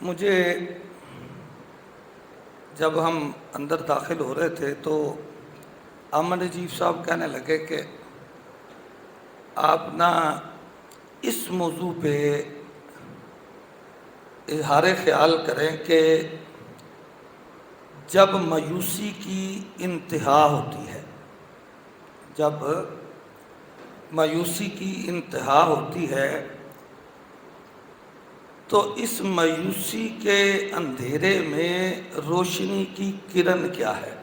مجھے جب ہم اندر داخل ہو رہے تھے تو امن نجیب صاحب کہنے لگے کہ آپ نا اس موضوع پہ اظہار خیال کریں کہ جب مایوسی کی انتہا ہوتی ہے، جب مایوسی کی انتہا ہوتی ہے تو اس مایوسی کے اندھیرے میں روشنی کی کرن کیا ہے۔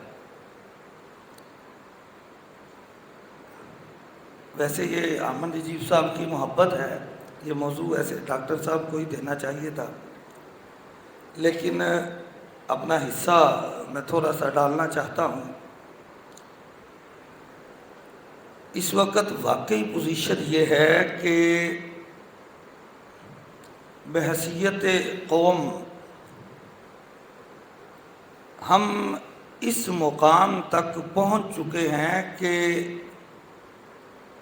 ویسے یہ امن نجیب صاحب کی محبت ہے، یہ موضوع ایسے ڈاکٹر صاحب کو ہی دینا چاہیے تھا، لیکن اپنا حصہ میں تھوڑا سا ڈالنا چاہتا ہوں۔ اس وقت واقعی پوزیشن یہ ہے کہ بحیثیت قوم ہم اس مقام تک پہنچ چکے ہیں کہ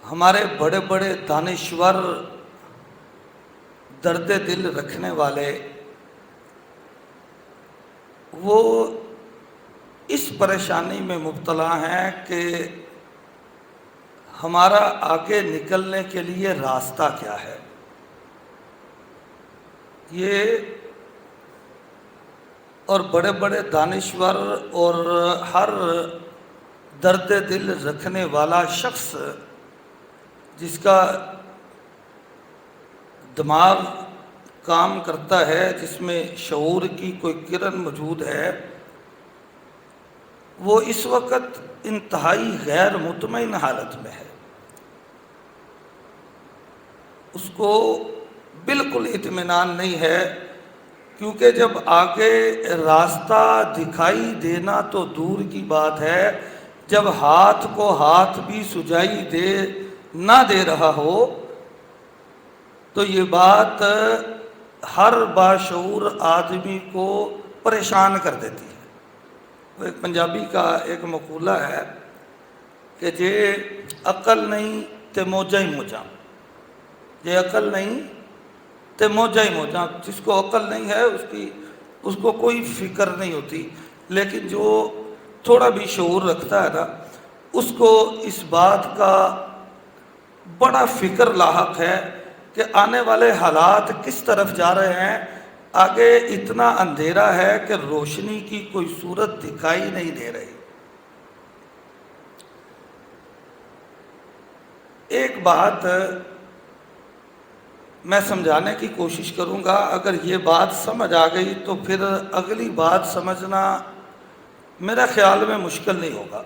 ہمارے بڑے بڑے دانشور، درد دل رکھنے والے، وہ اس پریشانی میں مبتلا ہیں کہ ہمارا آگے نکلنے کے لیے راستہ کیا ہے۔ یہ اور بڑے بڑے دانشور اور ہر درد دل رکھنے والا شخص جس کا دماغ کام کرتا ہے، جس میں شعور کی کوئی کرن موجود ہے، وہ اس وقت انتہائی غیر مطمئن حالت میں ہے۔ اس کو بالکل اطمینان نہیں ہے، کیونکہ جب آگے راستہ دکھائی دینا تو دور کی بات ہے، جب ہاتھ کو ہاتھ بھی سجائی نہ دے رہا ہو تو یہ بات ہر باشعور آدمی کو پریشان کر دیتی ہے۔ وہ ایک پنجابی کا ایک مقولہ ہے کہ جے عقل نہیں تے موجہ ہی موجہ، یہ عقل نہیں تے موجہ ہی موجہ۔ جس کو عقل نہیں ہے اس کو کوئی فکر نہیں ہوتی، لیکن جو تھوڑا بھی شعور رکھتا ہے نا، اس کو اس بات کا بڑا فکر لاحق ہے کہ آنے والے حالات کس طرف جا رہے ہیں۔ آگے اتنا اندھیرا ہے کہ روشنی کی کوئی صورت دکھائی نہیں دے رہی۔ ایک بات میں سمجھانے کی کوشش کروں گا، اگر یہ بات سمجھ آ گئی تو پھر اگلی بات سمجھنا میرا خیال میں مشکل نہیں ہوگا۔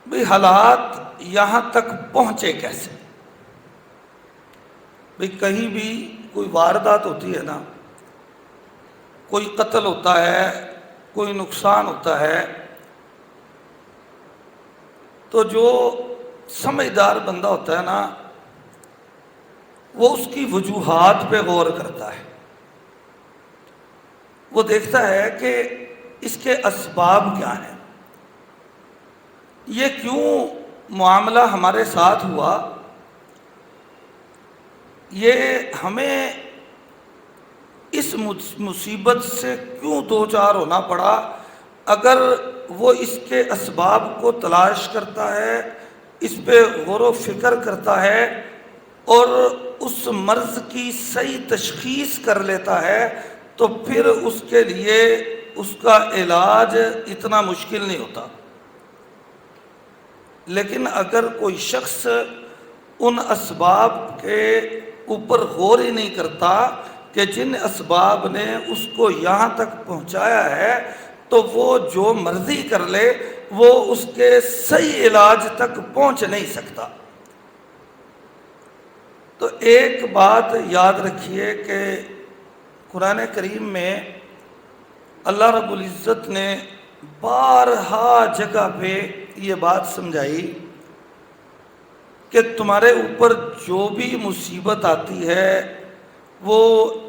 بھئی حالات یہاں تک پہنچے کیسے؟ بھئی کہیں بھی کوئی واردات ہوتی ہے نا، کوئی قتل ہوتا ہے، کوئی نقصان ہوتا ہے، تو جو سمجھدار بندہ ہوتا ہے نا، وہ اس کی وجوہات پہ غور کرتا ہے۔ وہ دیکھتا ہے کہ اس کے اسباب کیا ہیں، یہ کیوں معاملہ ہمارے ساتھ ہوا، یہ ہمیں اس مصیبت سے کیوں دوچار ہونا پڑا۔ اگر وہ اس کے اسباب کو تلاش کرتا ہے، اس پہ غور و فکر کرتا ہے اور اس مرض کی صحیح تشخیص کر لیتا ہے تو پھر اس کے لیے اس کا علاج اتنا مشکل نہیں ہوتا۔ لیکن اگر کوئی شخص ان اسباب کے اوپر غور ہی نہیں کرتا کہ جن اسباب نے اس کو یہاں تک پہنچایا ہے، تو وہ جو مرضی کر لے وہ اس کے صحیح علاج تک پہنچ نہیں سکتا۔ تو ایک بات یاد رکھیے کہ قرآن کریم میں اللہ رب العزت نے بارہا جگہ پہ یہ بات سمجھائی کہ تمہارے اوپر جو بھی مصیبت آتی ہے، وہ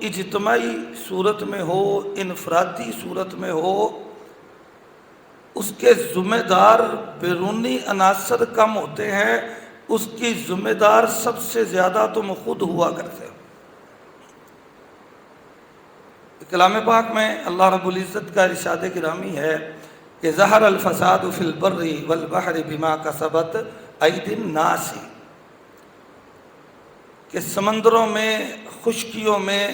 اجتماعی صورت میں ہو، انفرادی صورت میں ہو، اس کے ذمہ دار بیرونی عناصر کم ہوتے ہیں، اس کی ذمہ دار سب سے زیادہ تم خود ہوا کرتے ہو۔ کلام پاک میں اللہ رب العزت کا ارشاد گرامی ہے کہ ظہر الفساد فی البر والبحر بما کسبت ایدی الناس، کہ سمندروں میں، خشکیوں میں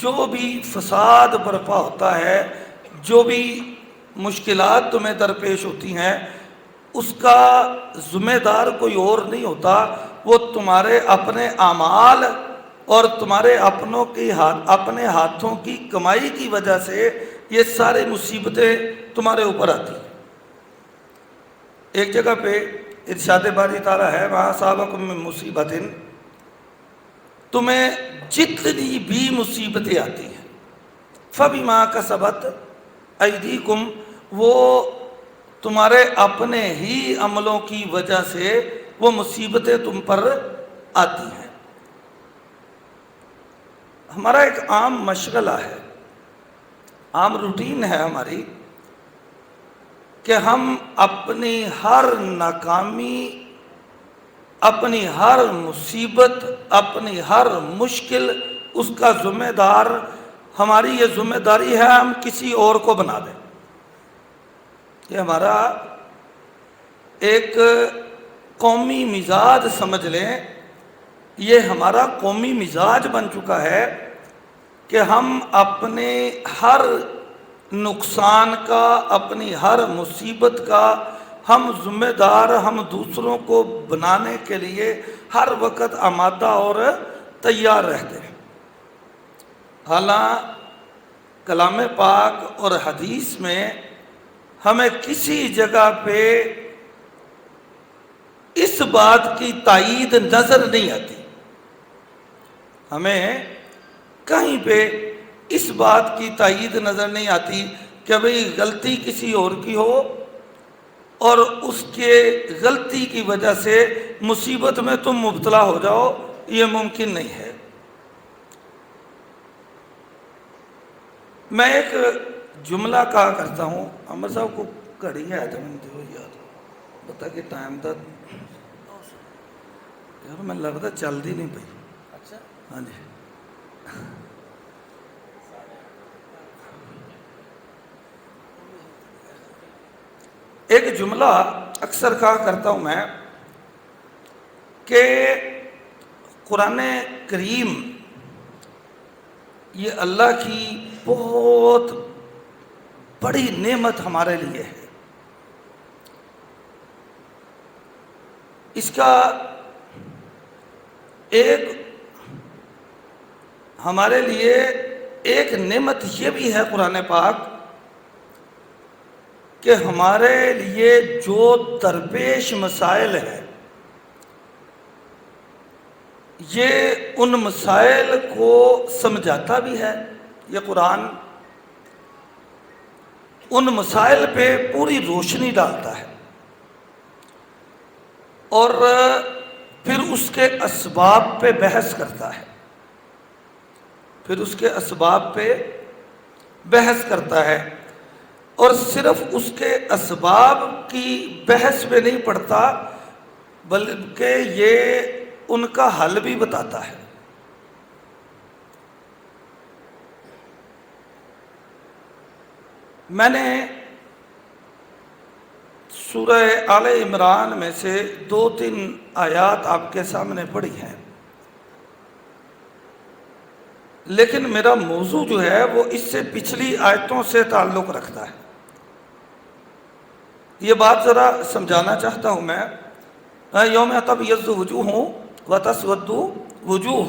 جو بھی فساد برپا ہوتا ہے، جو بھی مشکلات تمہیں درپیش ہوتی ہیں، اس کا ذمہ دار کوئی اور نہیں ہوتا، وہ تمہارے اپنے اعمال اور تمہارے اپنے ہاتھوں کی کمائی کی وجہ سے یہ ساری مصیبتیں تمہارے اوپر آتی ہیں۔ ایک جگہ پہ ارشاد باری تعالیٰ ہے وَمَا أَصَابَكُم مِّن مُّصِیبَةٍ، تمہیں جتنی بھی مصیبتیں آتی ہیں فَبِمَا كَسَبَتْ أَيْدِيكُمْ، وہ تمہارے اپنے ہی عملوں کی وجہ سے وہ مصیبتیں تم پر آتی ہیں۔ ہمارا ایک عام مشغلہ ہے، عام روٹین ہے ہماری، کہ ہم اپنی ہر ناکامی، اپنی ہر مصیبت، اپنی ہر مشکل، اس کا ذمہ دار، ہماری یہ ذمہ داری ہے ہم کسی اور کو بنا دیں۔ یہ ہمارا ایک قومی مزاج سمجھ لیں، یہ ہمارا قومی مزاج بن چکا ہے کہ ہم اپنے ہر نقصان کا، اپنی ہر مصیبت کا ہم ذمہ دار، ہم دوسروں کو بنانے کے لیے ہر وقت آمادہ اور تیار رہتے ہیں۔ حالانکہ کلام پاک اور حدیث میں ہمیں کسی جگہ پہ اس بات کی تائید نظر نہیں آتی، ہمیں کہیں پہ اس بات کی تائید نظر نہیں آتی کہ بھئی غلطی کسی اور کی ہو اور اس کے غلطی کی وجہ سے مصیبت میں تم مبتلا ہو جاؤ، یہ ممکن نہیں ہے۔ میں ایک جملہ کہا کرتا ہوں، عمر صاحب کو گھڑی ہے تو میں دیو یار بتا کہ ٹائم دا یار میں لگتا چل دی نہیں پئی۔ اچھا ہاں جی، ایک جملہ اکثر کہا کرتا ہوں میں کہ قرآن کریم یہ اللہ کی بہت بڑی نعمت ہمارے لیے ہے۔ اس کا ایک ہمارے لیے ایک نعمت یہ بھی ہے قرآن پاک کہ ہمارے لیے جو درپیش مسائل ہیں، یہ ان مسائل کو سمجھاتا بھی ہے یہ قرآن، ان مسائل پہ پوری روشنی ڈالتا ہے اور پھر اس کے اسباب پہ بحث کرتا ہے، پھر اس کے اسباب پہ بحث کرتا ہے، اور صرف اس کے اسباب کی بحث میں نہیں پڑتا بلکہ یہ ان کا حل بھی بتاتا ہے۔ میں نے سورہ آل عمران میں سے 2-3 آیات آپ کے سامنے پڑھی ہیں، لیکن میرا موضوع جو ہے وہ اس سے پچھلی آیتوں سے تعلق رکھتا ہے۔ یہ بات ذرا سمجھانا چاہتا ہوں میں، یوم تبیض وجوہ وتسود وجوہ،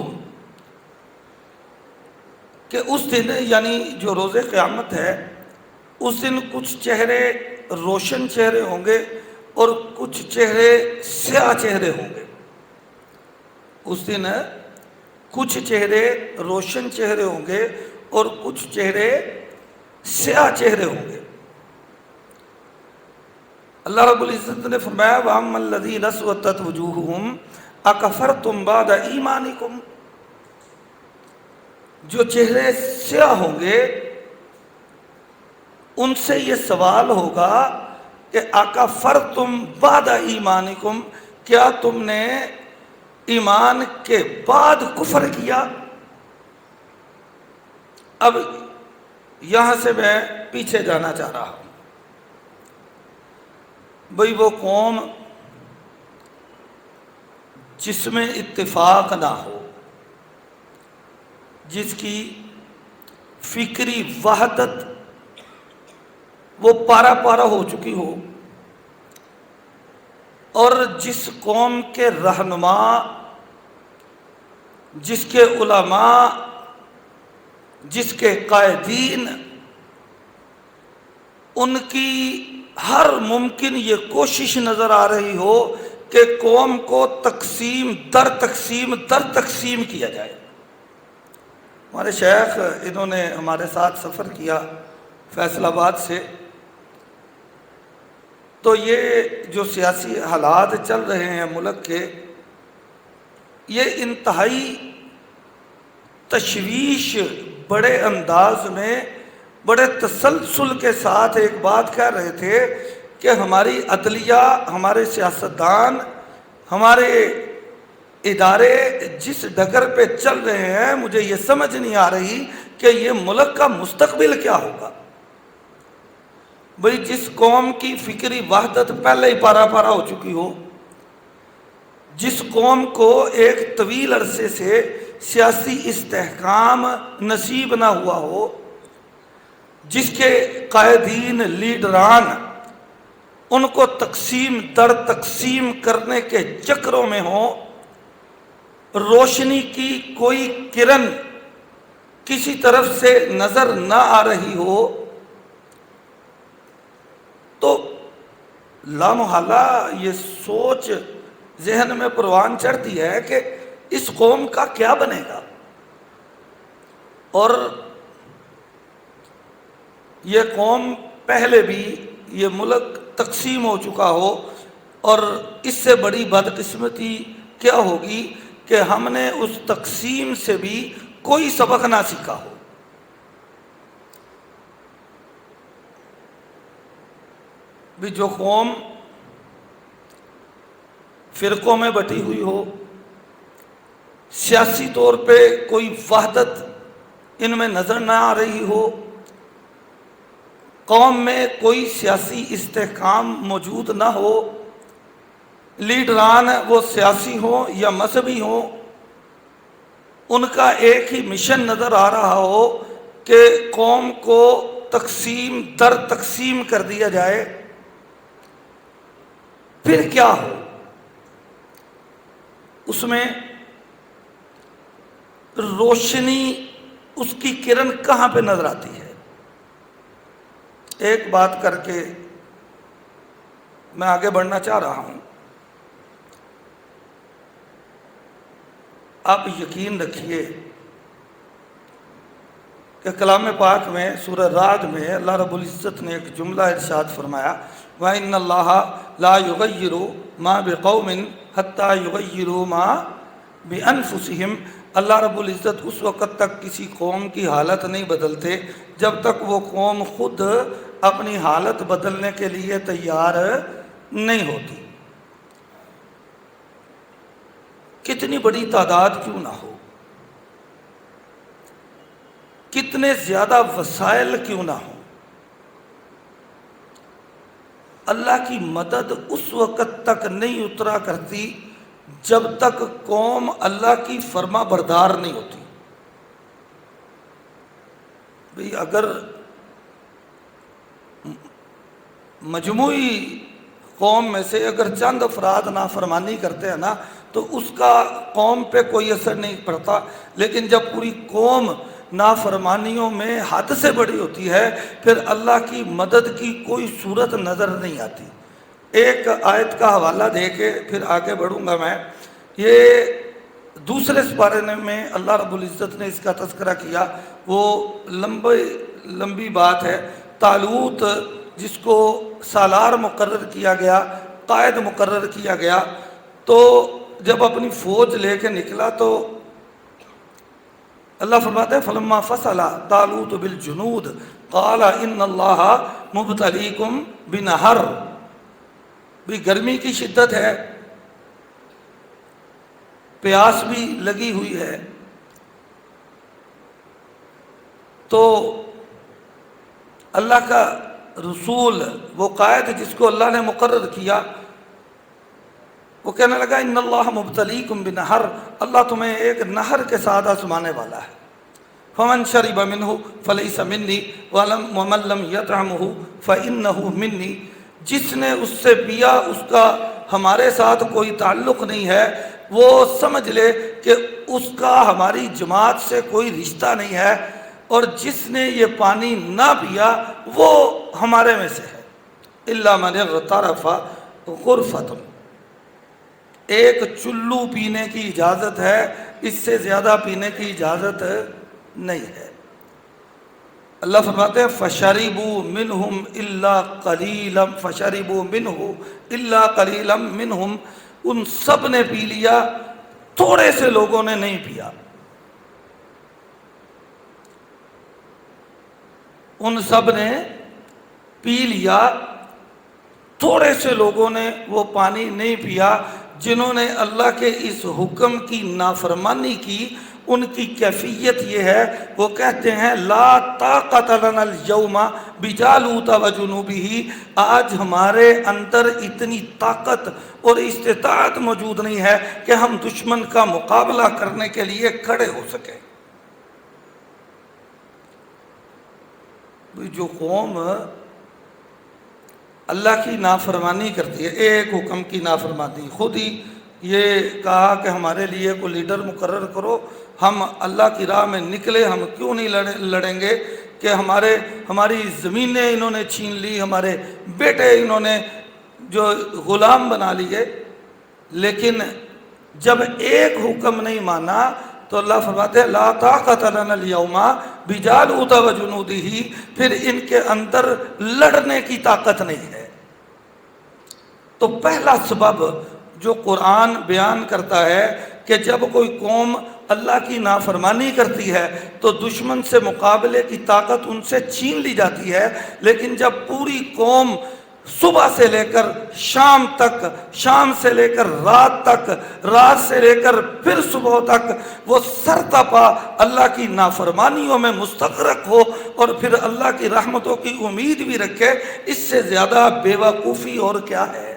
کہ اس دن یعنی جو روز قیامت ہے، اس دن کچھ چہرے روشن چہرے ہوں گے اور کچھ چہرے سیاہ چہرے ہوں گے۔ اس دن کچھ چہرے روشن چہرے ہوں گے اور کچھ چہرے سیاہ چہرے ہوں گے۔ اللہ رب العزت نے فرمایا وَأَمَّا الَّذِينَ اسْوَدَّتْ وُجُوهُهُمْ أَكَفَرْتُمْ بَعْدَ إِيمَانِكُمْ، جو چہرے سیاہ ہوں گے ان سے یہ سوال ہوگا کہ أَكَفَرْتُمْ بَعْدَ إِيمَانِكُمْ، کیا تم نے ایمان کے بعد کفر کیا؟ اب یہاں سے میں پیچھے جانا چاہ رہا ہوں. بھئی وہ قوم جس میں اتفاق نہ ہو، جس کی فکری وحدت وہ پارا پارا ہو چکی ہو، اور جس قوم کے رہنما، جس کے علماء، جس کے قائدین، ان کی ہر ممکن یہ کوشش نظر آ رہی ہو کہ قوم کو تقسیم در تقسیم کیا جائے. ہمارے شیخ انہوں نے ہمارے ساتھ سفر کیا فیصل آباد سے، تو یہ جو سیاسی حالات چل رہے ہیں ملک کے، یہ انتہائی تشویش بڑے انداز میں، بڑے تسلسل کے ساتھ ایک بات کہہ رہے تھے کہ ہماری عدلیہ، ہمارے سیاستدان، ہمارے ادارے جس ڈگر پہ چل رہے ہیں، مجھے یہ سمجھ نہیں آ رہی کہ یہ ملک کا مستقبل کیا ہوگا. بھئی جس قوم کی فکری وحدت پہلے ہی پارا پارا ہو چکی ہو، جس قوم کو ایک طویل عرصے سے سیاسی استحکام نصیب نہ ہوا ہو، جس کے قائدین، لیڈران ان کو تقسیم در تقسیم کرنے کے چکروں میں ہوں، روشنی کی کوئی کرن کسی طرف سے نظر نہ آ رہی ہو، تو لامحالہ یہ سوچ ذہن میں پروان چڑھتی ہے کہ اس قوم کا کیا بنے گا. اور یہ قوم پہلے بھی، یہ ملک تقسیم ہو چکا ہو، اور اس سے بڑی بدقسمتی کیا ہوگی کہ ہم نے اس تقسیم سے بھی کوئی سبق نہ سیکھا ہو. بھی جو قوم فرقوں میں بٹی ہوئی ہو، سیاسی طور پہ کوئی وحدت ان میں نظر نہ آ رہی ہو، قوم میں کوئی سیاسی استحکام موجود نہ ہو، لیڈران وہ سیاسی ہوں یا مذہبی ہوں، ان کا ایک ہی مشن نظر آ رہا ہو کہ قوم کو تقسیم در تقسیم کر دیا جائے، پھر کیا ہو؟ اس میں روشنی، اس کی کرن کہاں پہ نظر آتی ہے؟ ایک بات کر کے میں آگے بڑھنا چاہ رہا ہوں. آپ یقین رکھیے کہ کلام پاک میں سورہ رعد میں اللہ رب العزت نے ایک جملہ ارشاد فرمایا، وَإِنَّ اللَّهَ لَا يُغَيِّرُ مَا بِقَوْمٍ حَتَّى يُغَيِّرُوا مَا بِأَنفُسِهِمْ. اللہ رب العزت اس وقت تک کسی قوم کی حالت نہیں بدلتے جب تک وہ قوم خود اپنی حالت بدلنے کے لیے تیار نہیں ہوتی. کتنی بڑی تعداد کیوں نہ ہو، کتنے زیادہ وسائل کیوں نہ ہوں، اللہ کی مدد اس وقت تک نہیں اترا کرتی جب تک قوم اللہ کی فرما بردار نہیں ہوتی. بھئی اگر مجموعی قوم میں سے اگر چند افراد نافرمانی کرتے ہیں نا تو اس کا قوم پہ کوئی اثر نہیں پڑتا، لیکن جب پوری قوم نافرمانیوں میں حد سے بڑی ہوتی ہے پھر اللہ کی مدد کی کوئی صورت نظر نہیں آتی. ایک آیت کا حوالہ دے کے پھر آگے بڑھوں گا میں. یہ دوسرے سپارے میں اللہ رب العزت نے اس کا تذکرہ کیا، وہ لمبی بات ہے. طالوت جس کو سالار مقرر کیا گیا، قائد مقرر کیا گیا، تو جب اپنی فوج لے کے نکلا تو اللہ فرماتا ہے فَلَمَّا فَصَلَ طَالُوتُ بِالْجُنُودِ قَالَ إِنَّ اللَّهَ مُبْتَلِيكُمْ بِنَهَرٍ. بھی گرمی کی شدت ہے، پیاس بھی لگی ہوئی ہے، تو اللہ کا رسول، وہ قائد جس کو اللہ نے مقرر کیا، وہ کہنے لگا ان اللہ مبتلیکم بنہر، اللہ تمہیں ایک نہر کے ساتھ آزمانے والا ہے، فمن شرب منہ فلیس منی ومن لم یطعمہ فانہ منی، جس نے اس سے پیا اس کا ہمارے ساتھ کوئی تعلق نہیں ہے، وہ سمجھ لے کہ اس کا ہماری جماعت سے کوئی رشتہ نہیں ہے، اور جس نے یہ پانی نہ پیا وہ ہمارے میں سے ہے، الا من اغترف غرفۃ، ایک چلو پینے کی اجازت ہے، اس سے زیادہ پینے کی اجازت نہیں ہے۔ اللہ فرماتے ہیں فَشَرِبُوا مِنْهُمْ إِلَّا قَلِيلًا فَشَرِبُوا مِنْهُ إِلَّا قَلِيلًا مِنْهُمْ، ان سب نے پی لیا، تھوڑے سے لوگوں نے نہیں پیا، ان سب نے پی لیا، تھوڑے سے لوگوں نے وہ پانی نہیں پیا، جنہوں نے اللہ کے اس حکم کی نافرمانی کی۔ ان کی کیفیت یہ ہے، وہ کہتے ہیں لا طاقت لنا اليوم بجالوت وجنوبہ، آج ہمارے اندر اتنی طاقت اور استطاعت موجود نہیں ہے کہ ہم دشمن کا مقابلہ کرنے کے لیے کھڑے ہو سکیں۔ جو قوم اللہ کی نافرمانی کرتی ہے، ایک حکم کی نافرمانی، خود ہی یہ کہا کہ ہمارے لیے کوئی لیڈر مقرر کرو، ہم اللہ کی راہ میں نکلے، ہم کیوں نہیں لڑیں گے کہ ہماری زمینیں انہوں نے چھین لی، ہمارے بیٹے انہوں نے جو غلام بنا لیے، لیکن جب ایک حکم نہیں مانا تو اللہ فرماتے ہیں لا طاقت لنا اليوم بجالوت وجنودہ، پھر ان کے اندر لڑنے کی طاقت نہیں ہے۔ تو پہلا سبب جو قرآن بیان کرتا ہے کہ جب کوئی قوم اللہ کی نافرمانی کرتی ہے تو دشمن سے مقابلے کی طاقت ان سے چھین لی جاتی ہے، لیکن جب پوری قوم صبح سے لے کر شام تک، شام سے لے کر رات تک، رات سے لے کر پھر صبح تک وہ سرتپا اللہ کی نافرمانیوں میں مستغرق ہو اور پھر اللہ کی رحمتوں کی امید بھی رکھے، اس سے زیادہ بے وقوفی اور کیا ہے؟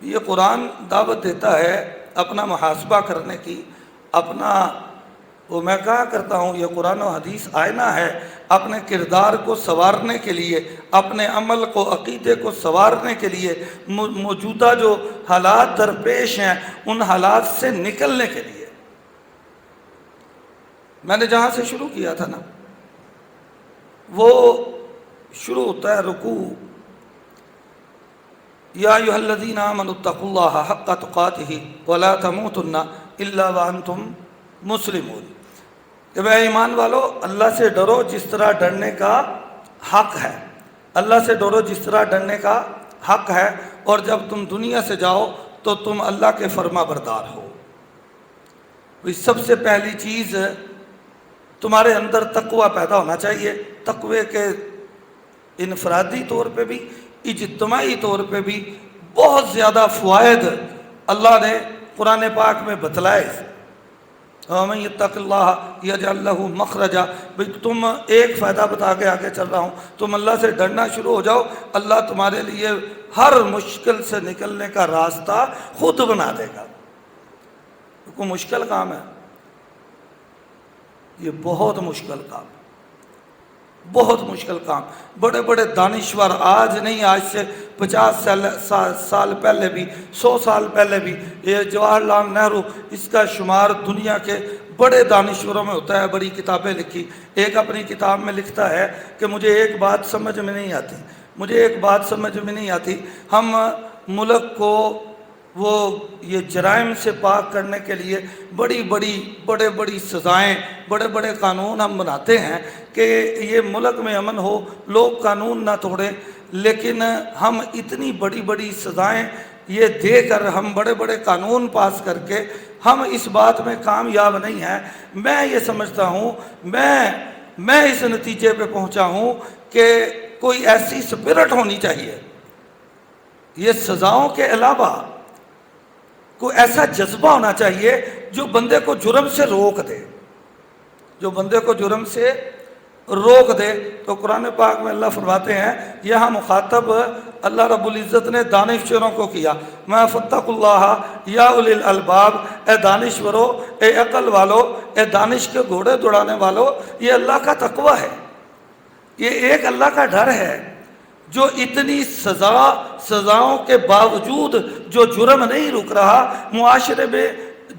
یہ قرآن دعوت دیتا ہے اپنا محاسبہ کرنے کی، اپنا، وہ میں کہا کرتا ہوں یہ قرآن و حدیث آئینہ ہے اپنے کردار کو سنوارنے کے لیے، اپنے عمل کو، عقیدے کو سنوارنے کے لیے، موجودہ جو حالات درپیش ہیں ان حالات سے نکلنے کے لیے۔ میں نے جہاں سے شروع کیا تھا نا، وہ شروع ہوتا ہے رکوع، یا ایھا الذین آمنوا اتقوا اللہ حق تقاتہ ولا تموتن الا وانتم مسلمون، کہ اے ایمان والو اللہ سے ڈرو جس طرح ڈرنے کا حق ہے، اللہ سے ڈرو جس طرح ڈرنے کا حق ہے، اور جب تم دنیا سے جاؤ تو تم اللہ کے فرما بردار ہو۔ سب سے پہلی چیز تمہارے اندر تقوی پیدا ہونا چاہیے۔ تقوی کے انفرادی طور پہ بھی، اجتماعی طور پہ بھی بہت زیادہ فوائد اللہ نے قرآن پاک میں بتلائے۔ وَمَن يَتَّقِ اللَّهَ يَجْعَل لَّهُ مَخْرَجًا، بھئی تم ایک فائدہ بتا کے آگے چل رہا ہوں، تم اللہ سے ڈرنا شروع ہو جاؤ، اللہ تمہارے لیے ہر مشکل سے نکلنے کا راستہ خود بنا دے گا۔ کوئی مشکل کام ہے یہ، بہت مشکل کام، بہت مشکل کام۔ بڑے بڑے دانشور آج نہیں، آج سے 50 سال پہلے بھی، 100 سال پہلے بھی، یہ جواہر لال نہرو، اس کا شمار دنیا کے بڑے دانشوروں میں ہوتا ہے، بڑی کتابیں لکھی۔ ایک اپنی کتاب میں لکھتا ہے کہ مجھے ایک بات سمجھ میں نہیں آتی، مجھے ایک بات سمجھ میں نہیں آتی، ہم ملک کو وہ یہ جرائم سے پاک کرنے کے لیے بڑے بڑی سزائیں، بڑے بڑے قانون ہم بناتے ہیں کہ یہ ملک میں امن ہو، لوگ قانون نہ توڑیں، لیکن ہم اتنی بڑی سزائیں یہ دے کر، ہم بڑے بڑے قانون پاس کر کے ہم اس بات میں کامیاب نہیں ہیں۔ میں یہ سمجھتا ہوں، میں اس نتیجے پہ پہنچا ہوں کہ کوئی ایسی سپرٹ ہونی چاہیے، یہ سزاؤں کے علاوہ کوئی ایسا جذبہ ہونا چاہیے جو بندے کو جرم سے روک دے۔ جو بندے کو جرم سے روک دے. تو قرآن پاک میں اللہ فرماتے ہیں یہاں مخاطب اللہ رب العزت نے دانشوروں کو کیا. میں فتق اللہ یا اولی الالباب، اے دانشورو، اے عقل والو، اے دانش کے گھوڑے دوڑانے والو، یہ اللہ کا تقوی ہے، یہ ایک اللہ کا ڈر ہے جو اتنی سزاؤں کے باوجود جو جرم نہیں رک رہا، معاشرے میں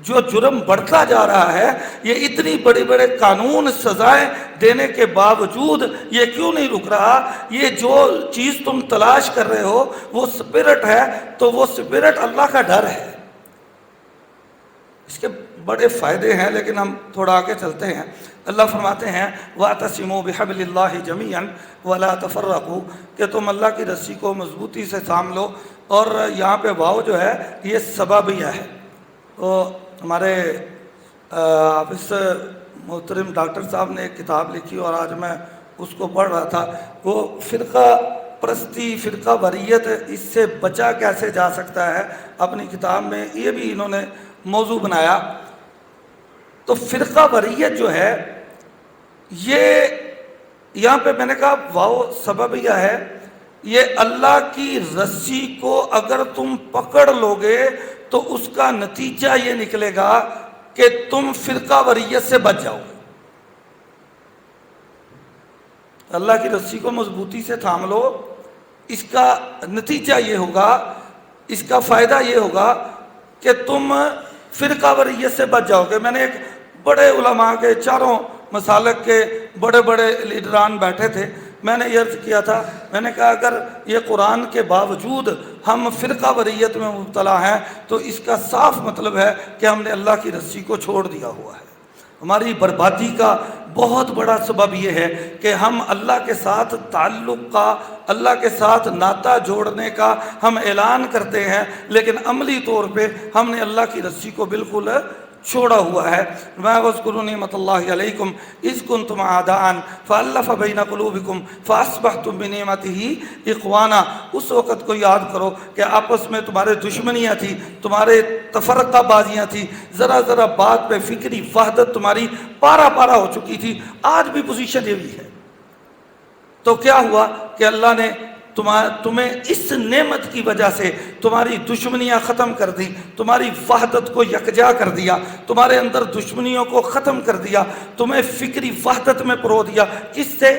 جو جرم بڑھتا جا رہا ہے، یہ اتنی بڑی بڑے قانون سزائیں دینے کے باوجود یہ کیوں نہیں رک رہا؟ یہ جو چیز تم تلاش کر رہے ہو وہ سپرٹ ہے، تو وہ سپرٹ اللہ کا ڈر ہے. اس کے بڑے فائدے ہیں، لیکن ہم تھوڑا آگے چلتے ہیں. اللہ فرماتے ہیں وَاعْتَصِمُوا بِحَبْلِ اللَّهِ جَمِيعًا وَلَا تَفَرَّقُوا، کہ تم اللہ کی رسی کو مضبوطی سے تھام لو. اور یہاں پہ واو جو ہے یہ سببیہ ہے. تو ہمارے حافظ محترم ڈاکٹر صاحب نے ایک کتاب لکھی اور آج میں اس کو پڑھ رہا تھا. وہ فرقہ پرستی، فرقہ وریت، اس سے بچا کیسے جا سکتا ہے، اپنی کتاب میں یہ بھی انہوں نے موضوع بنایا. تو فرقہ وریت جو ہے یہ یہاں پہ میں نے کہا واو سببیہ ہے. یہ اللہ کی رسی کو اگر تم پکڑ لوگے تو اس کا نتیجہ یہ نکلے گا کہ تم فرقہ وریت سے بچ جاؤ گے. اللہ کی رسی کو مضبوطی سے تھام لو، اس کا نتیجہ یہ ہوگا، اس کا فائدہ یہ ہوگا کہ تم فرقہ وریت سے بچ جاؤ گے. میں نے ایک بڑے علماء کے، چاروں مسالک کے بڑے بڑے لیڈران بیٹھے تھے. میں نے یہ عرض کیا تھا، میں نے کہا اگر یہ قرآن کے باوجود ہم فرقہ وریت میں مبتلا ہیں تو اس کا صاف مطلب ہے کہ ہم نے اللہ کی رسی کو چھوڑ دیا ہوا ہے. ہماری بربادی کا بہت بڑا سبب یہ ہے کہ ہم اللہ کے ساتھ تعلق کا، اللہ کے ساتھ ناطہ جوڑنے کا ہم اعلان کرتے ہیں، لیکن عملی طور پہ ہم نے اللہ کی رسی کو بالکل چھوڑا ہوا ہے. وَاذْكُرُوا نِعْمَتَ اللَّهِ عَلَيْكُمْ إِذْ كُنْتُمْ أَعْدَاءً فَأَلَّفَ بَيْنَ قُلُوبِكُمْ فَأَصْبَحْتُمْ بِنِعْمَتِهِ إِخْوَانًا. اس وقت کو یاد کرو کہ آپس میں تمہارے دشمنیاں تھی، تمہارے تفرقہ بازیاں تھی، ذرا ذرا بات پہ فکری وحدت تمہاری پارا پارا ہو چکی تھی. آج بھی پوزیشن یہ بھی ہے. تو کیا ہوا کہ اللہ نے تمہیں اس نعمت کی وجہ سے تمہاری دشمنیاں ختم کر دی، تمہاری وحدت کو یکجا کر دیا، تمہارے اندر دشمنیوں کو ختم کر دیا، تمہیں فکری وحدت میں پرو دیا. کس سے؟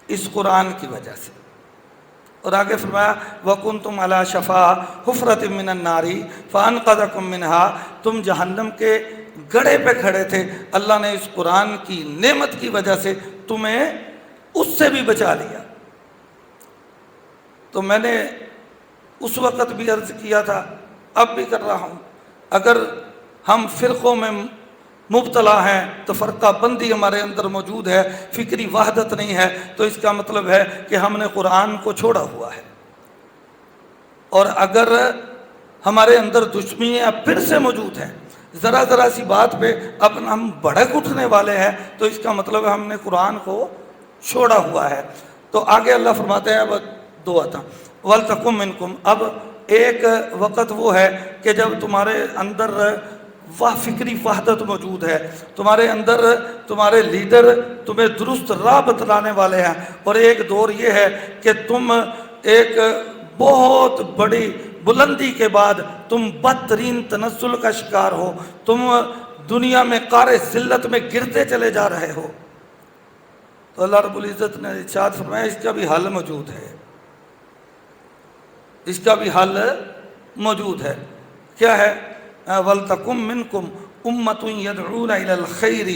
اس قرآن کی وجہ سے. اور آگے فرمایا وَكُنْتُمْ عَلَى شَفَا حُفْرَةٍ مِّنَ النَّارِ فَأَنْقَذَكُم مِّنْهَا. تم جہنم کے گڑھے پہ کھڑے تھے، اللہ نے اس قرآن کی نعمت کی وجہ سے تمہیں اس سے بھی بچا لیا. تو میں نے اس وقت بھی عرض کیا تھا، اب بھی کر رہا ہوں، اگر ہم فرقوں میں مبتلا ہیں، تفرقہ بندی ہمارے اندر موجود ہے، فکری وحدت نہیں ہے، تو اس کا مطلب ہے کہ ہم نے قرآن کو چھوڑا ہوا ہے. اور اگر ہمارے اندر دشمنیاں پھر سے موجود ہیں، ذرا ذرا سی بات پہ اب ہم بھڑک اٹھنے والے ہیں، تو اس کا مطلب ہے ہم نے قرآن کو چھوڑا ہوا ہے. تو آگے اللہ فرماتے ہیں اب دو آتا وَلْتَكُمْ مِنْكُمْ. اب ایک وقت وہ ہے کہ جب تمہارے اندر وہ فکری وحدت موجود ہے، تمہارے اندر تمہارے لیڈر تمہیں درست راہ بتلانے والے ہیں. اور ایک دور یہ ہے کہ تم ایک بہت بڑی بلندی کے بعد تم بدترین تنزل کا شکار ہو، تم دنیا میں قعر ذلت میں گرتے چلے جا رہے ہو. تو اللہ رب العزت نے ارشاد فرمایا اس کا بھی حل موجود ہے، اس کا بھی حل موجود ہے. کیا ہے؟ وَلْتَكُمْ مِنْكُمْ أُمَّةٌ يَدْعُونَ إِلَى الْخَيْرِ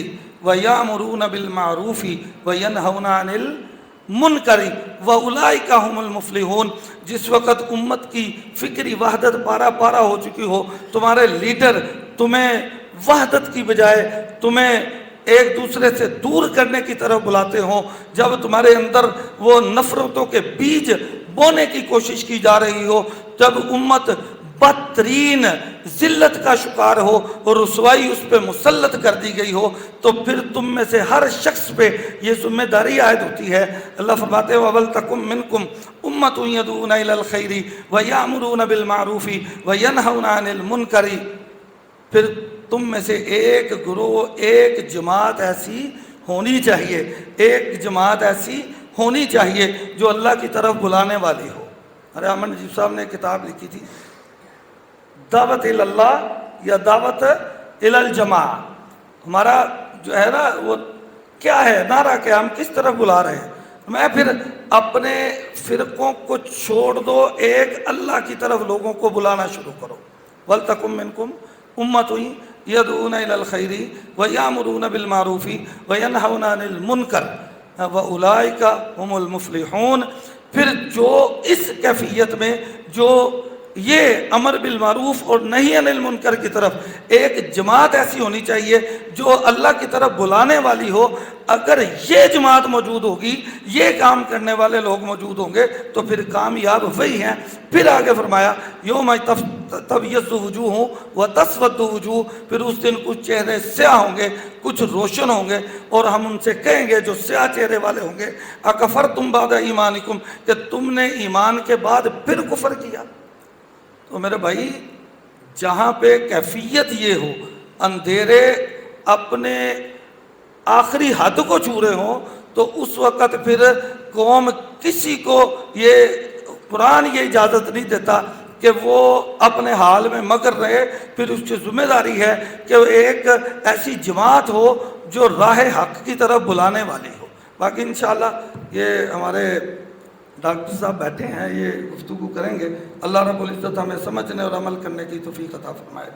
وَيَأْمُرُونَ بِالْمَعْرُوفِ وَيَنْهَوْنَ عَنِ الْمُنْكَرِ وَأُولَئِكَ هُمُ الْمُفْلِحُونَ. جس وقت امت کی فکری وحدت پارا پارا ہو چکی ہو، تمہارے لیڈر تمہیں وحدت کی بجائے تمہیں ایک دوسرے سے دور کرنے کی طرف بلاتے ہوں، جب تمہارے اندر وہ نفرتوں کے بیج بونے کی کوشش کی جا رہی ہو، جب امت بدترین ذلت کا شکار ہو اور رسوائی اس پہ مسلط کر دی گئی ہو، تو پھر تم میں سے ہر شخص پہ یہ ذمہ داری عائد ہوتی ہے. اللہ فرماتے ہیں وَوَلْتَكُمْ مِنْكُمْ أُمَّةٌ يَدْعُونَ إِلَى الْخَيْرِ وَيَأْمُرُونَ بِالْمَعْرُوفِ وَيَنْهَوْنَ عَنِ الْمُنْكَرِ. پھر تم میں سے ایک گروہ، ایک جماعت ایسی ہونی چاہیے، ایک جماعت ایسی ہونی چاہیے جو اللہ کی طرف بلانے والی ہو۔ ارے امن نجیب صاحب نے ایک کتاب لکھی تھی، دعوت اللہ یا دعوت الجماع۔ ہمارا جو ہے نا وہ کیا ہے، نعرہ کیا، ہم کس طرف بلا رہے ہیں؟ میں پھر اپنے فرقوں کو چھوڑ دو، ایک اللہ کی طرف لوگوں کو بلانا شروع کرو۔ وَلْتَكُن مِّنكُمْ أُمَّةٌ يَدْعُونَ إِلَى الْخَيْرِ وَيَأْمُرُونَ بِالْمَعْرُوفِ وَيَنْهَوْنَ عَنِ الْمُنكَرِ وَأُولَٰئِكَ هُمُ الْمُفْلِحُونَ۔ پھر جو اس کیفیت میں جو یہ امر بالمعروف اور نہی عن المنکر کی طرف ایک جماعت ایسی ہونی چاہیے جو اللہ کی طرف بلانے والی ہو، اگر یہ جماعت موجود ہوگی، یہ کام کرنے والے لوگ موجود ہوں گے تو پھر کامیاب وہی ہیں۔ پھر آگے فرمایا یوم تبیض وجوہ وتسود وجوہ، پھر اس دن کچھ چہرے سیاہ ہوں گے، کچھ روشن ہوں گے، اور ہم ان سے کہیں گے جو سیاہ چہرے والے ہوں گے اکفرتم بعد ایمانکم، کہ تم نے ایمان کے بعد پھر کفر کیا۔ تو میرے بھائی جہاں پہ کیفیت یہ ہو، اندھیرے اپنے آخری حد کو چھو رہے ہوں، تو اس وقت پھر قوم کسی کو یہ قرآن یہ اجازت نہیں دیتا کہ وہ اپنے حال میں مگر رہے۔ پھر اس کی ذمہ داری ہے کہ وہ ایک ایسی جماعت ہو جو راہ حق کی طرف بلانے والی ہو۔ باقی انشاءاللہ یہ ہمارے ڈاکٹر صاحب بیٹھے ہیں، یہ گفتگو کریں گے۔ اللہ رب العزت ہمیں سمجھنے اور عمل کرنے کی توفیق عطا فرمائے۔